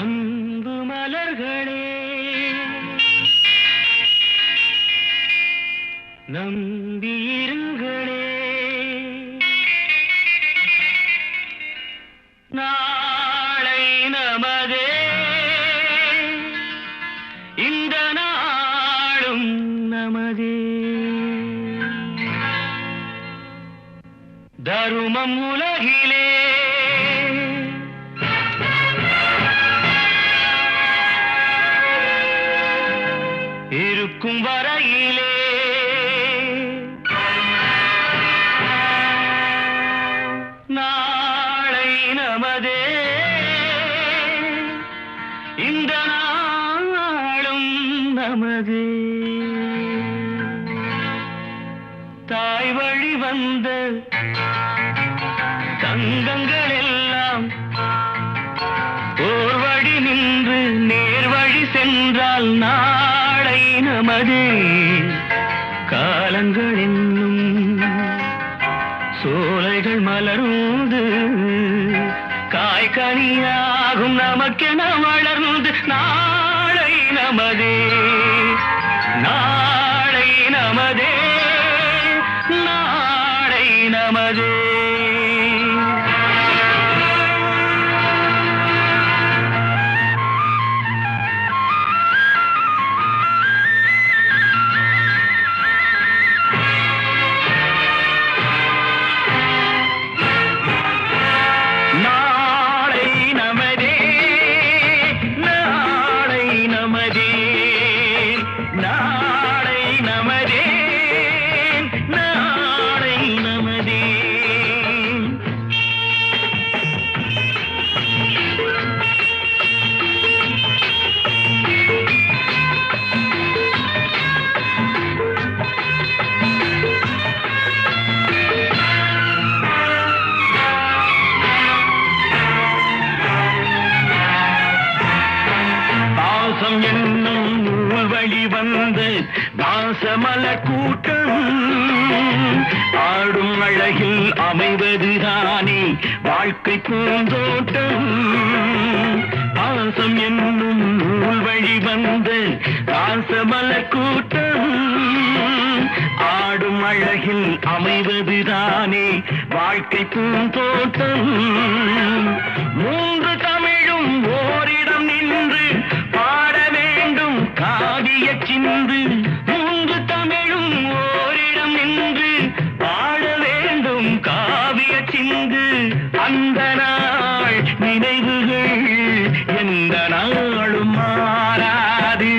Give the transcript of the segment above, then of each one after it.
அன்பு மலர்களே நம்பியிருங்களே, நாளை நமதே, இந்த நாளும் நமதே. தருமம் உலகிலே இருக்கும் வரையிலே நாளை நமதே, இந்த நாளும் நமதே. தாய் வழி வந்த தங்கங்கள் எல்லாம் ஓர் வழி நின்று நேர் வழி சென்றால் நாளை நமதே. காலங்கள் என்னும் சோலைகள் மலர்ந்து காய்கனியாகும் நமக்கென வளர்ந்து நாளை நமதே, நாளை நமதே, நாளை நமதே. என்னும் வழி வந்து வாசமல கூட்டம் ஆடும் அழகில் அமைவதுதானே வாழ்க்கை பூந்தோட்டம். பாசம் என்னும் வழி வந்து வாசமல கூட்டம் ஆடும் அழகில் அமைவதுதானே வாழ்க்கை பூந்தோட்டம். மூன்று தமிழும் ஓரிடம் நின்று பாட வேண்டும் காவிய சிந்து. மூன்று தமிழும் ஓரிடம் நின்று பாட வேண்டும் காவிய சிந்து. அந்த நாள் நினைவுகள் எந்த நாளும் மாறாது.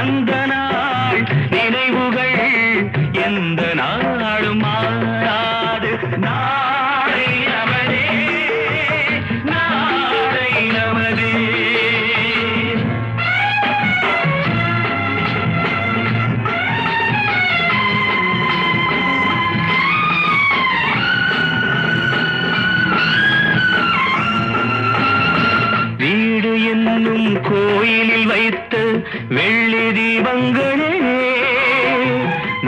அந்த நாள் நினைவுகள் எந்த நாளும் மாறாது. நாளை நமதே, நாளை நமதே. வீடு என்னும் கோயிலில் வைத்த வெள்ளி தீபங்களே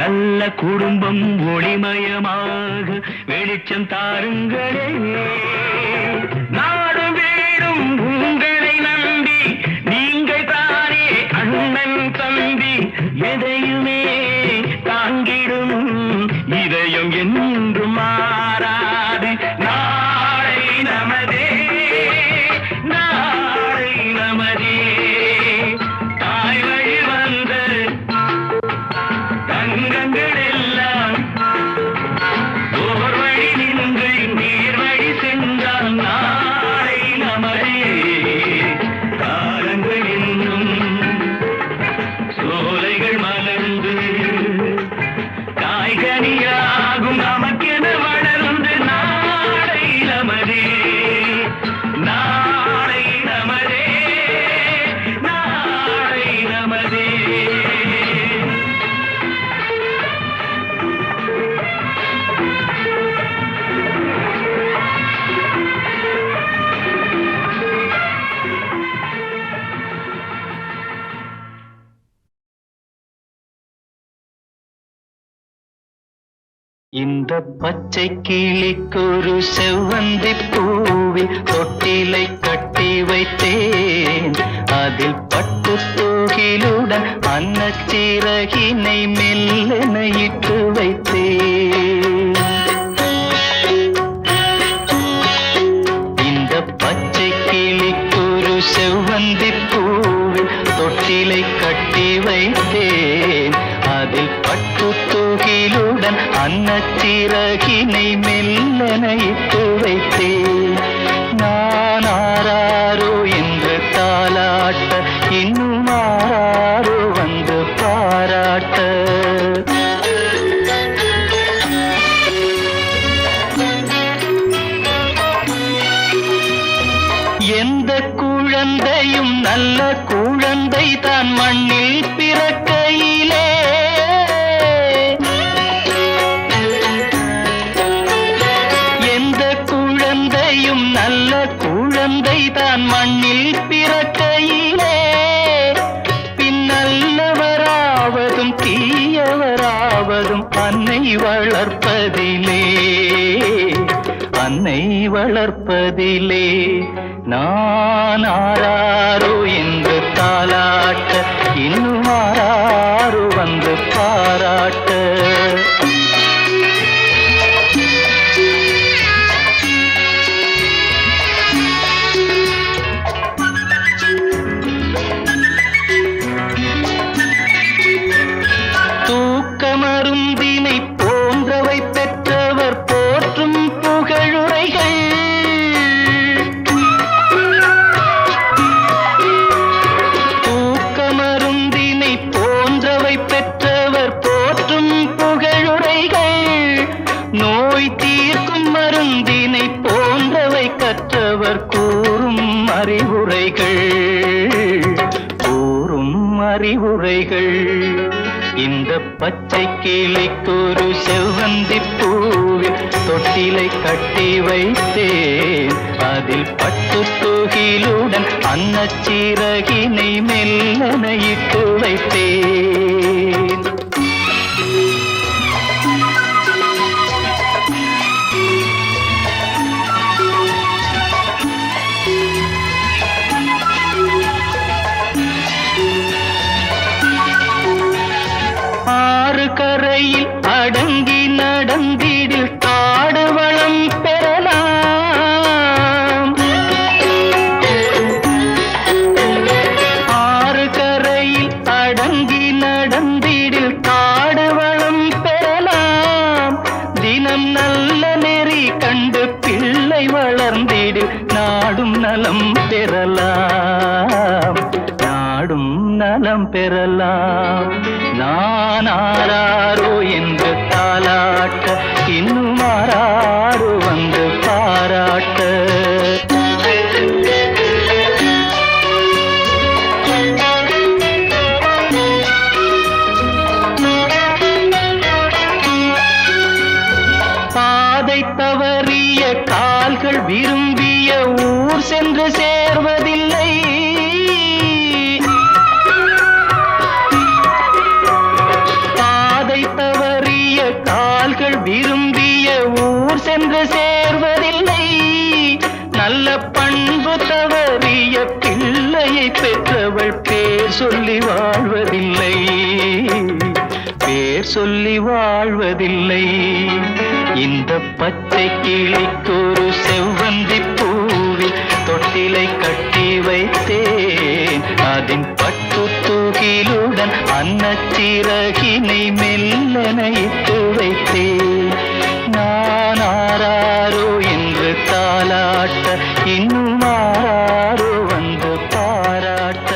நல்ல குடும்பம் ஒளிமயமாக வெளிச்சம் தாருங்களே. நாடு வீடும் உங்களை நம்பி நீங்கள் தானே அண்ணன் தம்பி. எதையுமே தாங்கிடும் இதயம் என்றும் மாறாது. நாளை நமதே, நாளை நமதே. தாய் வழி வந்த தங்கங்கள் எல்லாம் ஓர் வழி நின்று நீர் வழி சென்றால் நாளை நமதே. காலங்கள் என்னும் சோலைகள் மலர்ந்து காய்கனியாகும் நமக்கென வளர்ந்து நாளை நமதே, நாளை நமதே, நாளை நமதே. இந்த பச்சை கிளிக்கொரு செவ்வந்தி பூவில் தொட்டிலை கட்டி வைத்தேன். அதில் பட்டு தூகிலுடன் அன்னச்சிறகினை மெல்லென இட்டு வைத்தேன். இந்த பச்சை கிளிக்கொரு செவ்வந்தி பூவில் தொட்டிலை கட்டி வைத்தேன். அதில் பட்டு தூகிலுடன் அன்னச்சிறகினை மெல்லென இட்டு வைத்தேன். நான் ஆராரோ என்று தாலாட்ட, இன்னும் ஆராரோ வந்து பாராட்ட. எந்த குழந்தையும் நல்ல குழந்தை தான் மண்ணில் பிறக்கையிலே, எந்த குழந்தையும் நல்ல குழந்தை தான் மண்ணில் பிறக்கையிலே, பின்னல்லவராவதும் தீயவராவதும் அன்னை வளர்ப்பதிலே, அன்னை வளர்ப்பதிலே. நான் ஆராரோ என்று தாலாட்ட, இன்னும் ஆராரோ வந்து பாராட்ட. தூக்கமருந்தினை போன்றவை பெற்றவர் போற்றும் புகழுரைகள், தூக்கமருந்தினை போன்றவை பெற்றவர் போற்றும் புகழுரைகள், நோய் தீர்க்கும் மருந்தினை போன்றவை கற்றவர் கூறும் அறிவுரைகள், கூறும் அறிவுரைகள். இந்த பச்சை கிளிக்கொரு செவ்வந்தி பூவில் தொட்டிலை கட்டி வைத்தேன். அதில் பட்டு தூகிலுடன் அன்னச்சிறகினை மெல்லென இட்டு வைத்தேன். ஆறு கரையில் அடங்கி நடந்திடில் காடு வளம் பெறலாம். ஆறு கரையில் அடங்கி நடந்திடில் காடு வளம் பெறலாம். தினம் நல்ல நெறி கண்டு பிள்ளை வளர்ந்திடில் நாடும் நலம் பெறலாம், நாடும் நலம் பெறலாம். நான் ஆராரோ என்று தாலாட்ட, இன்னும் ஆராரோ வந்து பாராட்ட. பாதை தவறிய கால்கள் விரும்பிய ஊர் சென்று சேர்வதில்லை. பாதை தவறிய கால்கள் விரும்பிய ஊர் சென்று சேர்வதில்லை. நல்ல பண்பு தவறிய பிள்ளையை பெற்றவள் பேர் சொல்லி வாழ்வதில்லை, பேர் சொல்லி வாழ்வதில்லை. இந்த பச்சை கிளிக்கொரு செவ்வந்தி பூவில் தொட்டிலை கட்டி வைத்தேன். அதன் பட்டு தூகிலுடன் அன்னச்சிறகினை மெல்லென இட்டு வைத்தேன். நான் ஆராரோ என்று தாலாட்ட, இன்னும் ஆராரோ வந்து பாராட்ட.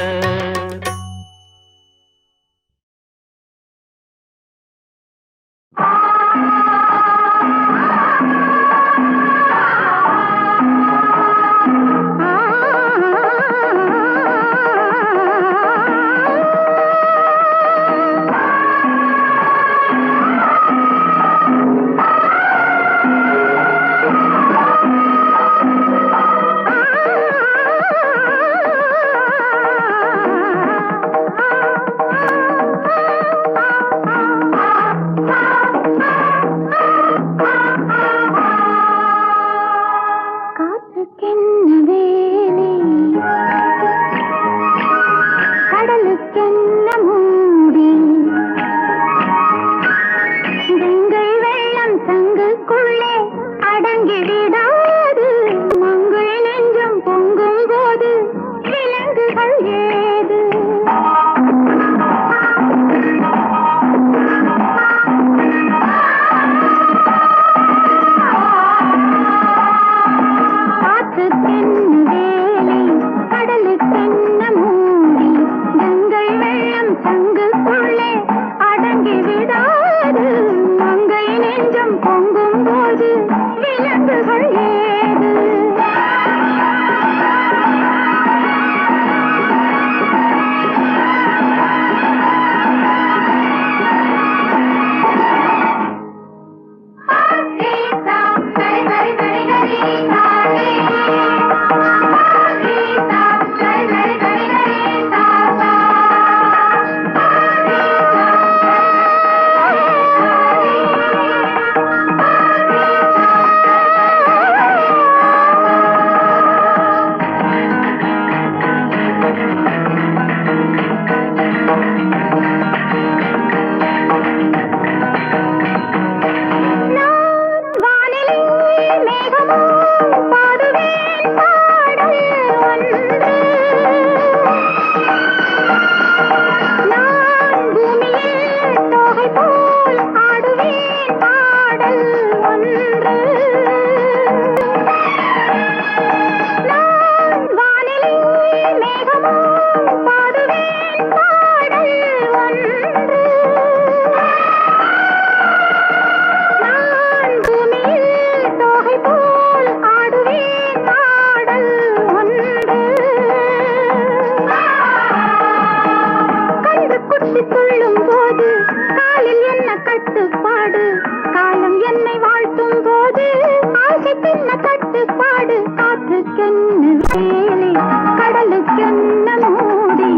கடலுக்கென்ன மூடி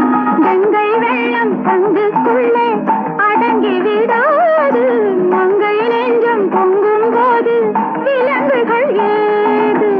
கங்கை வெள்ளம் தங்குக்குள்ளே அடங்கி விடாது மங்கை நெஞ்சம் பொங்கும் போது விலங்குகள் ஏது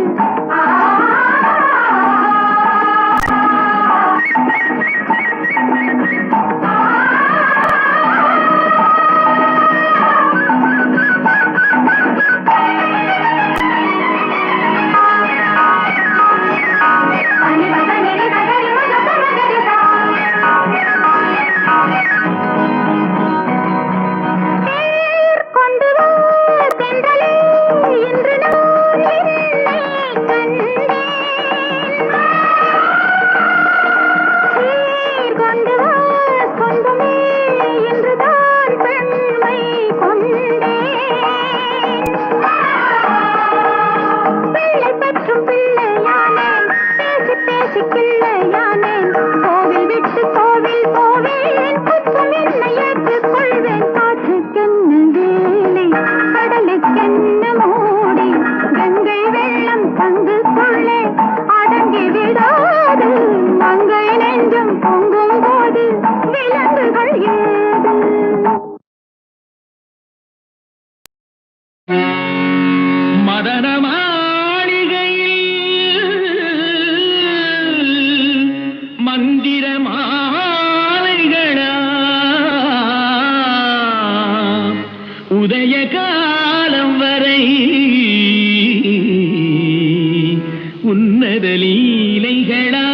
உதய காலம் வரை உன்னத லீலைகளா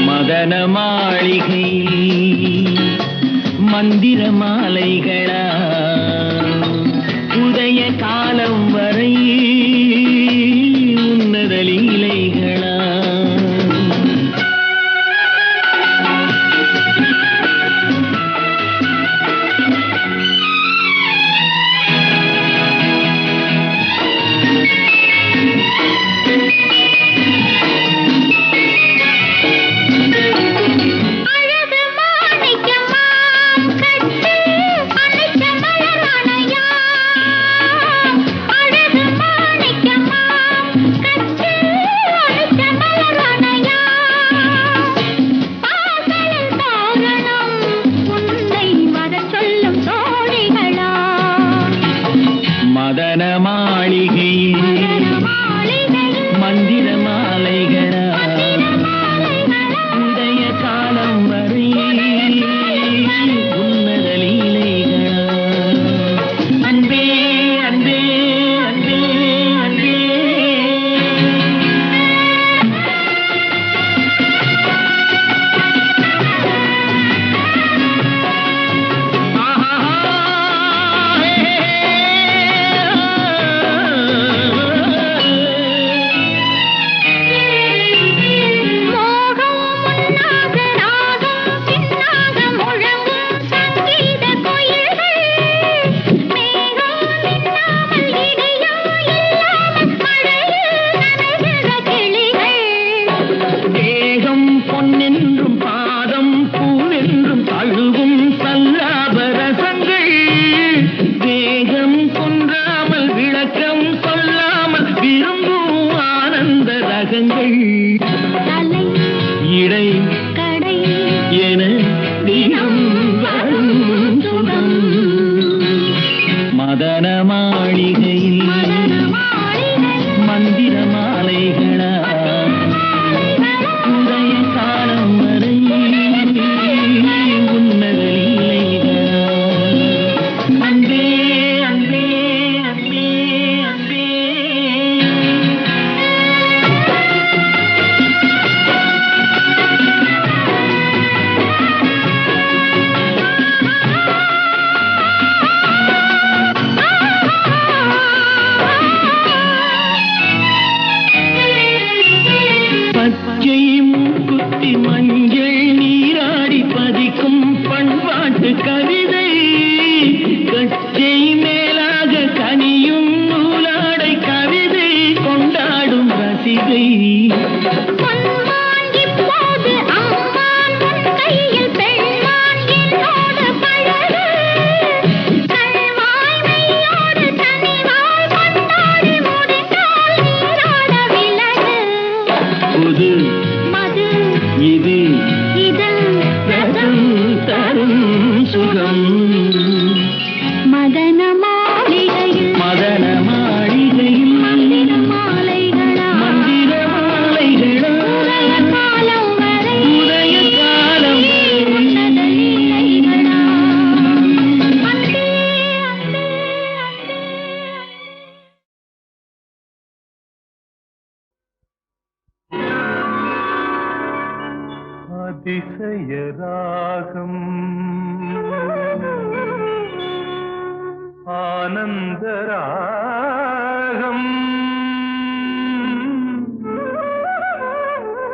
மதன மாளிகை மந்திர மாலைகளா உதய காலம் வரை உன்னத லீலைகளா மதன மாளிகையில் மந்திர மாலைகளா உதய காலம் வரை உன்னத லீலைகளா அன்பே அன்பே அன்பே அன்பே பொன்னென்றும் பாதம் பூவென்றும் தழுவும் சல்லாபரசங்கள் வேகம் கொன்றாமல் விளக்கம் சொல்லாமல் விரும்பும் ஆனந்த ரகங்கள் இடை கடை என தினம் வரும் சுகம் மதன மாளிகையில் மந்திர மாலைகளா அதிசயராகம் ஆனந்தராகம்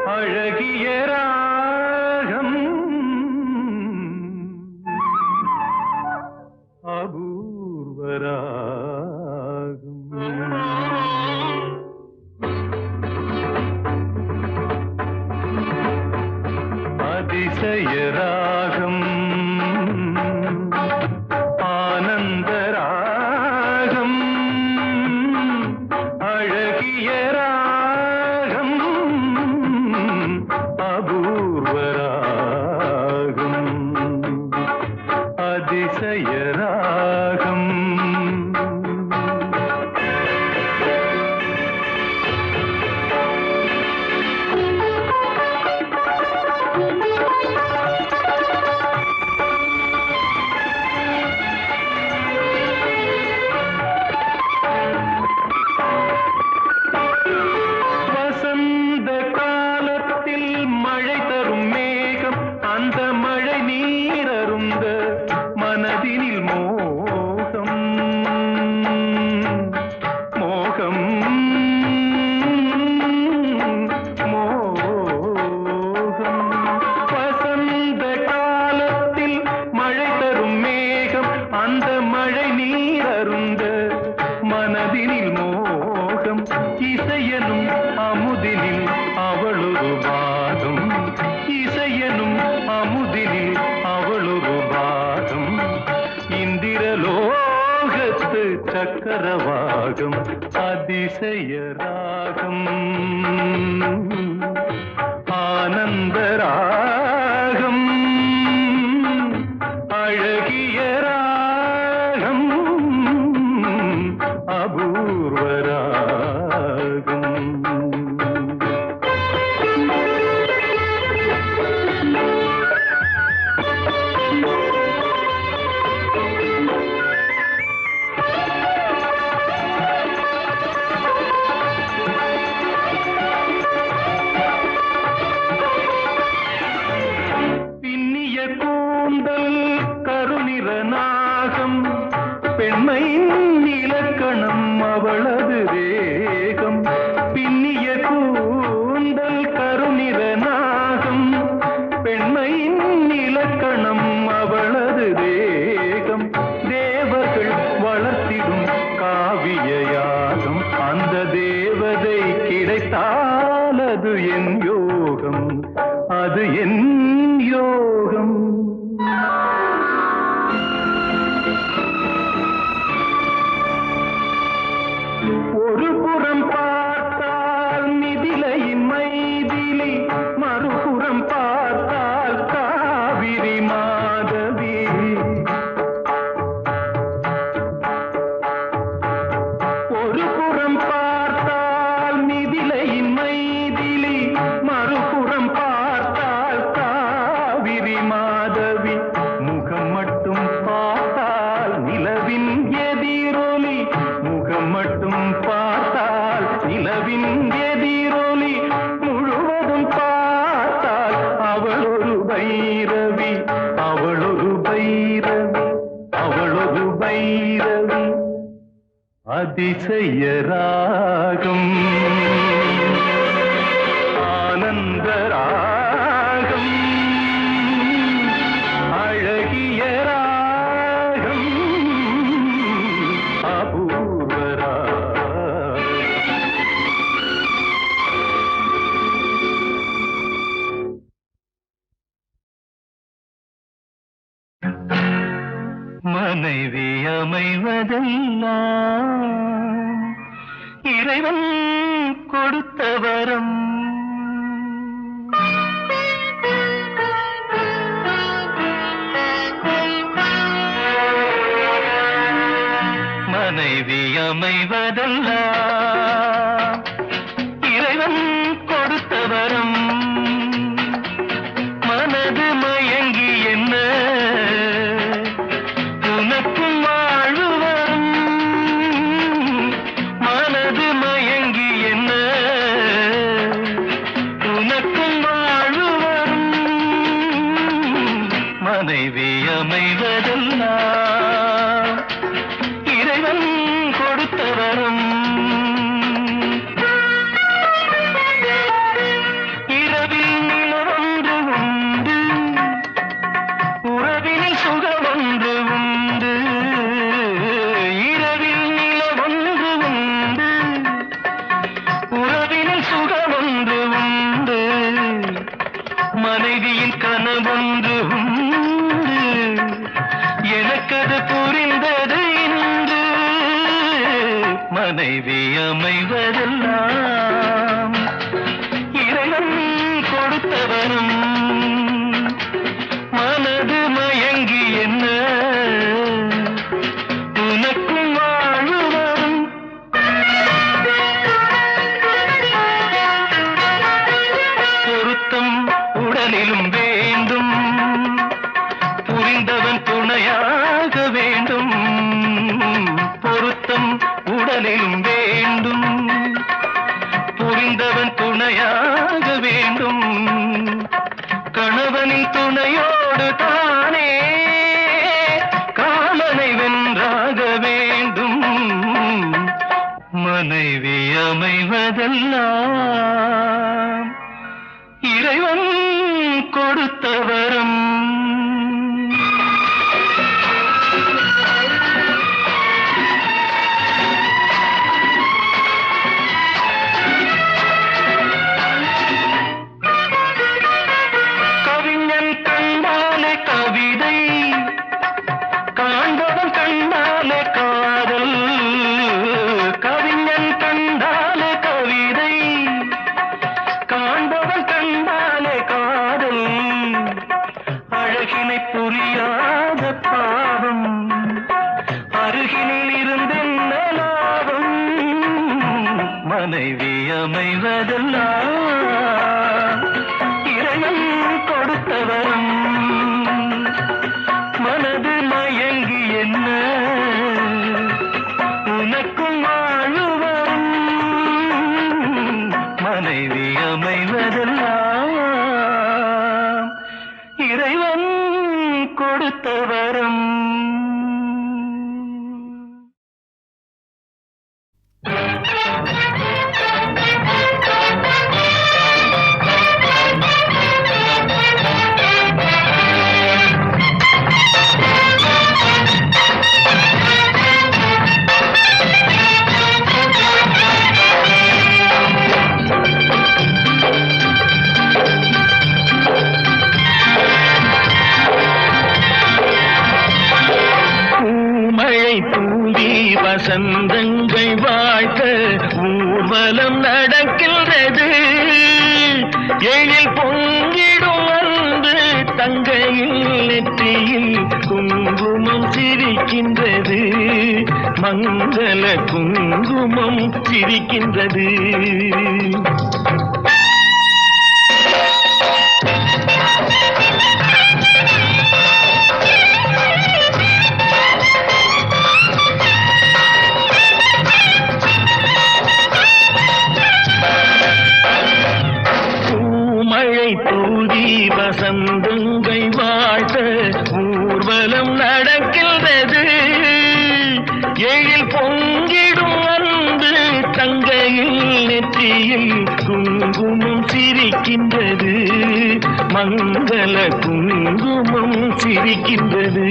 அழகிய ராகம் அதிசயராகம் ஆனந்தராகம் அழகிய ராகம் அபூர்வராகம் அதிசயராகம் சக்கரவாகம் அதிசயராகம் ஆனந்தராகம் அழகிய ராகம் அபூர்வராகம் பெண்மையின் இலக்கணம் அவளது வேகம் பின்னிய கூந்தல் கருநிற நாகம் பெண்மையின் இலக்கணம் அவளது வேகம் தேவர்கள் வளர்த்திடும் காவியயாகம் அந்த தேவதை கிடைத்தால் அது என் யோகம் அது என் யோகம் ஒரு புறம் பார்த்தால் மிதிலையின் மைதிலி மறுபுறம் பார்த்தால் காவிரி மாதவி ஒரு புறம் பார்த்தால் மிதிலையின் மைதிலி மறுபுறம் பார்த்தால் காவிரி மாதவி முகம் மட்டும் பார்த்தால் நிலவின் எதிரொலி முகம் மட்டும் பார்த்தால் நிலவின் எதிரொலி முழுவதும் பார்த்தால் அவளொரு பைரவி அவளொரு பைரவி அவளொரு பைரவி அதிசயராகம் ஆனந்தராகம் அழகிய ராகம் அபூர்வராகம் மனைவி அமைவதெல்லாம் இறைவன் கொடுத்த வரம். மனைவி அமைவதெல்லாம் இறைவன் கொடுத்த வரம். மனது மயங்கி என்ன உனக்கும் வாழ்வு வரும். மனது மயங்கி என்ன உனக்கும் வாழ்வு வரும். மனைவி அமைவதெல்லாம் இறைவன் கொடுத்த வரம். இரவில் நிலவொன்று உண்டு, உறவினில் சுகமொன்று உண்டு. இரவில் நிலவொன்று உண்டு, உறவினில் சுகமொன்று உண்டு. மனைவியின் கனவொன்று உண்டு, எனக்கது புரிந்தது இன்று. மனைவி அமைவதெல்லாம் இறைவன் கொடுத்த வரம். மனது மயங்கி என்ன உனக்கும் வாழ்வு வரும். பொருத்தம் உடலிலும் வேண்டும், புரிந்தவன் துணையாக வேண்டும். பொருத்தம் உடலிலும் வேண்டும், புரிந்தவன் துணையாக வேண்டும். கணவனின் துணையோடு தானே காமனை வென்றாக வேண்டும். மனைவி அமைவதெல்லாம் இறைவன் கொடுத்த வரம். கவிஞன் கண்டாலே கவிதை, காண்பவன் கண்டாலே காதல். கவிஞன் கண்டாலே கவிதை, காண்பவன் கண்டாலே காதல். அழகினை புரியாத பாவம், அருகினில் இருந்தென்ன லாபம். மனைவி அமைவதெல்லாம் இறைவன் கொடுத்த வரம். மனது மயங்கி என்ன உனக்கும் வாழ்வு வரும். மனைவி அமைவதெல்லாம் இறைவன் கொடுத்த வரம். மழை தூவி வசந்தங்கள் வாழ்த்த ஊர்வலம் நடக்கின்றது. எழில் பொங்கிடும் அன்பு தங்கையில் நெற்றியில் குங்குமம் சிரிக்கின்றது. மங்கள குங்குமம் சிரிக்கின்றது. தூதி வசந்தங்கள் வாழ்த்த ஊர்வலம் நடக்கின்றது. எழில் பொங்கிடும் அன்பு தங்கையில் நெற்றியில் குங்குமம் சிரிக்கின்றது. மங்கள குங்குமம் சிரிக்கின்றது.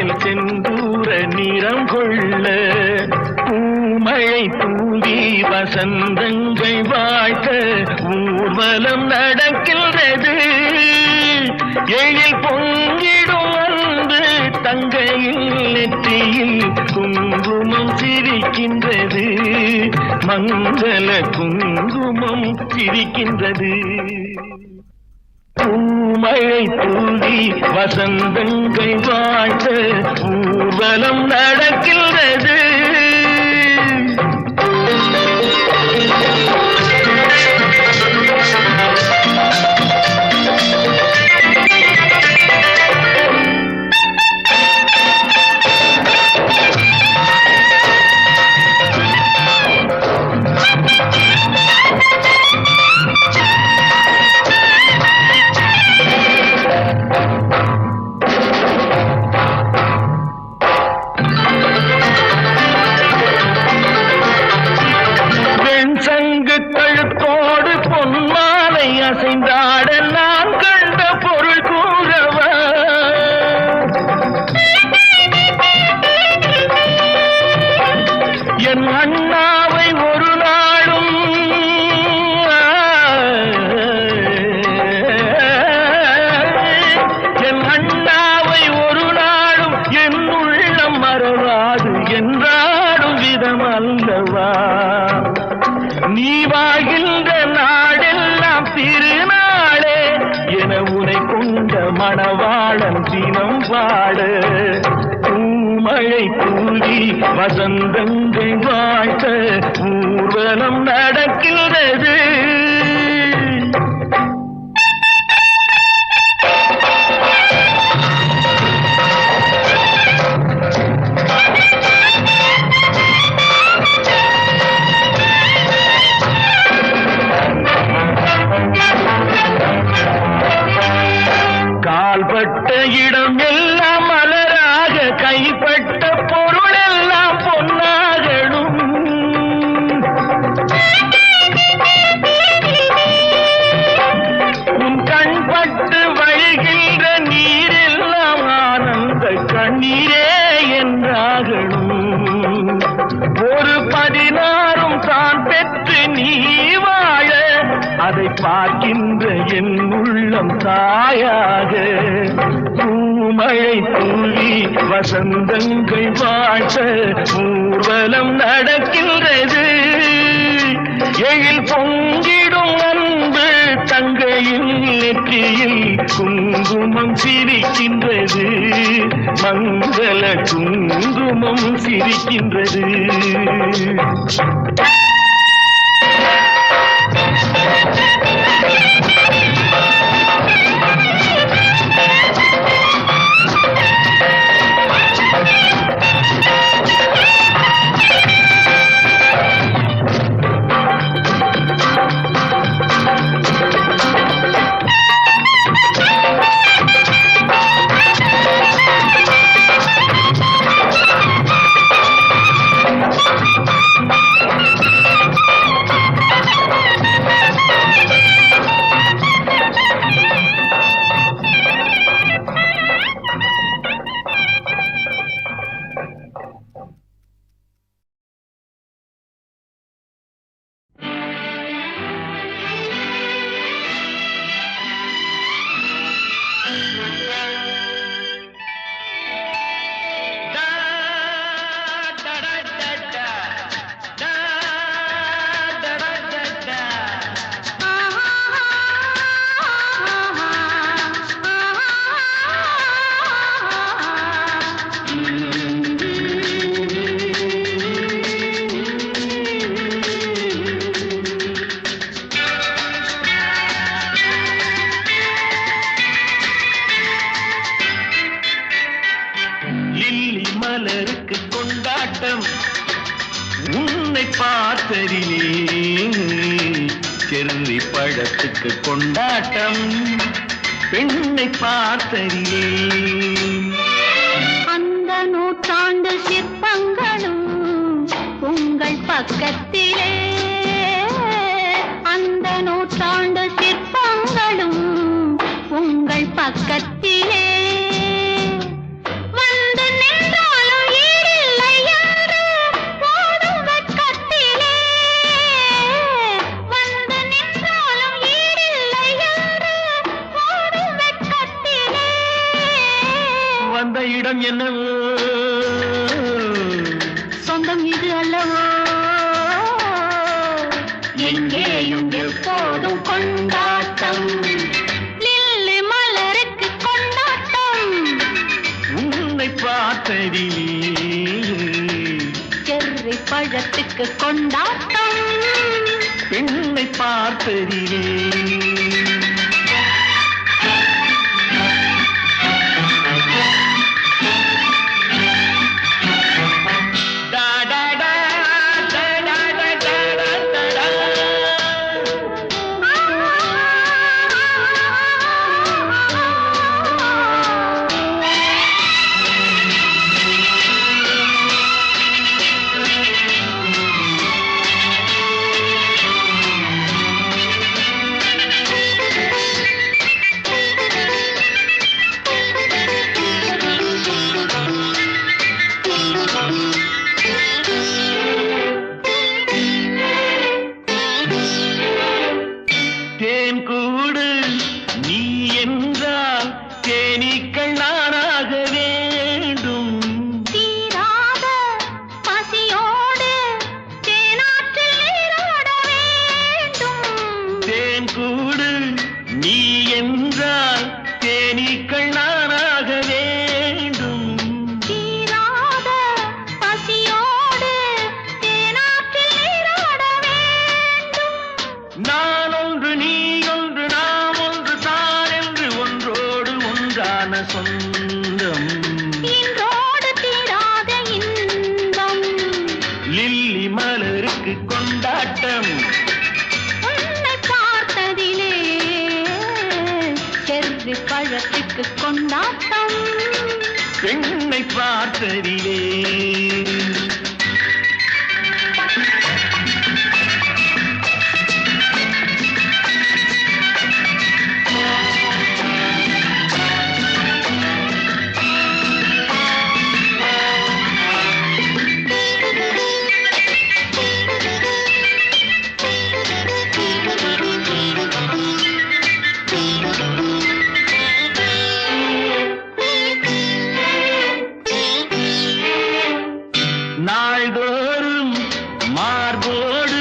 மலையில் செந்தூர நிறம் கொள்ள பூமழை தூவி வசந்தங்கள் வாழ்க்க ஊர்வலம் நடக்கின்றது எழில் பொங்கிடும் அன்பு தங்கையில் நெற்றியில் குங்குமம் சிரிக்கின்றது மங்கள குங்குமம் சிரிக்கின்றது பூமழை தூவி வசந்தங்கள் வாழ்த்த ஊர்வலம் நடக்கின்றது கழுத்தோடு பொன்மாலை அசைந்தாட நான் கண்ட பொருள் கூறவா என் அண்ணாவை ஒரு நாளும் என் அண்ணாவை ஒரு நாளும் என் உள்ளம் மறவாது என்றாடும் விதம் அல்லவா நீ வாழ்கின்ற நாடெல்லாம் திருநாளே என உனை கொண்ட மணவாளன் தினம் பாட பூமழை தூவி வசந்தங்கள் வாழ்த்த ஊர்வலம் நடக்கின்றது கால்பட்ட இடம் எல்லாம் மலராக கைப்பட்ட பொருள் எல்லாம் பொன்னாகணும் உன் கண்பட்டு வழிகின்ற நீரெல்லாம் ஆனந்த கண்ணீரே என்றாகணும் ஒரு 16 தான் பெற்று நீ வாழ அதை பார்க்கின்ற என் உள்ளம் தாயாக பூமழை தூவி வசந்தங்கள் வாழ்த்த ஊர்வலம் நடக்கின்றது எழில் பொங்கிடும் அன்பு தங்கையில் நெற்றியில் குங்குமம் சிரிக்கின்றது மங்கள குங்குமம் சிரிக்கின்றது பார்த்தரிலே செர்ரி பழத்துக்கு கொண்டாட்டம் பெண்ணை பார்த்தரிலே அந்த நூற்றாண்டு சிற்பங்களும் உங்கள் பக்கத்திலே அந்த நூற்றாண்டு சிற்பங்களும் உங்கள் பக்கத்திலே வந்து இடம் என்னவோ சொந்தம் இது அல்லவோ எங்கேயும் எப்போதும் கொண்டாட்டம் லில்லி மலருக்கு கொண்டாட்டம் உன்னை பார்த்ததிலே செர்ரி பழத்துக்கு கொண்டாட்டம் பெண்ணை பார்த்ததிலே தேன்கூடு நீ என்றால் தேனீக்கள் நானாக வேண்டும் தீராத பசியோடு தேனாற்றில் நீராட வேண்டும் தேன்கூடு நீ என்றால் தேனீக்கள் நானாக வேண்டும் தீராத பசியோடு தேனாற்றில் நீராட வேண்டும் நான் ஒன்று நீ ஒன்று நாம் ஒன்று தான் என்று ஒன்றோடு ஒன்றான சொந்தம் இன்றோடு தீராத இன்பம் லில்லி மலருக்கு கொண்டாட்டம் உன்னை பார்த்ததிலே செர்ரி பழத்துக்கு கொண்டாட்டம் பெண்ணை பார்த்ததிலே நாள்தோறும் மார்போடு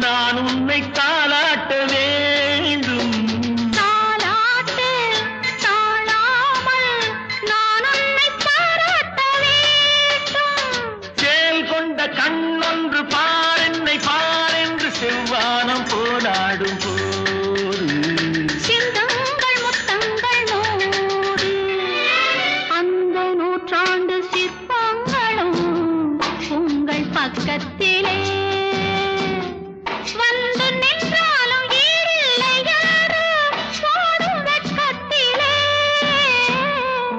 நான் உன்னை தாளாட்ட வேண்டும் தாலாட்டு தாழாமல் நான் உன்னை பாராட்ட வேண்டும் சேல் கொண்ட கண்ணொன்று பாரென்னை பாரென்று செவ்வானம் போனாடும் போது சிந்தங்கள் முத்தங்கள் நூறு அந்த நூற்றாண்டு சிற்பங்களும் உங்கள் பக்கத்திலே வந்து நின்றாலும் ஈடில்லை யாரோ போடும் வெட்கத்திலே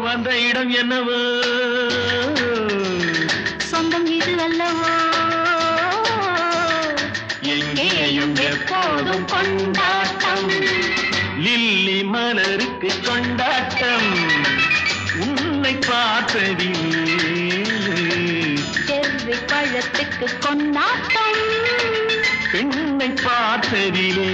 வந்த இடம் என்னவோ சொந்தம் இது அல்லவோ எங்கேயும் எப்போதும் கொண்டாட்டம் லில்லி மலருக்கு கொண்டாட்டம் உன்னை பார்த்ததிலே செர்ரி பழத்துக்கு கொண்டாட்டம் பெண்ணை பார்த்ததிலே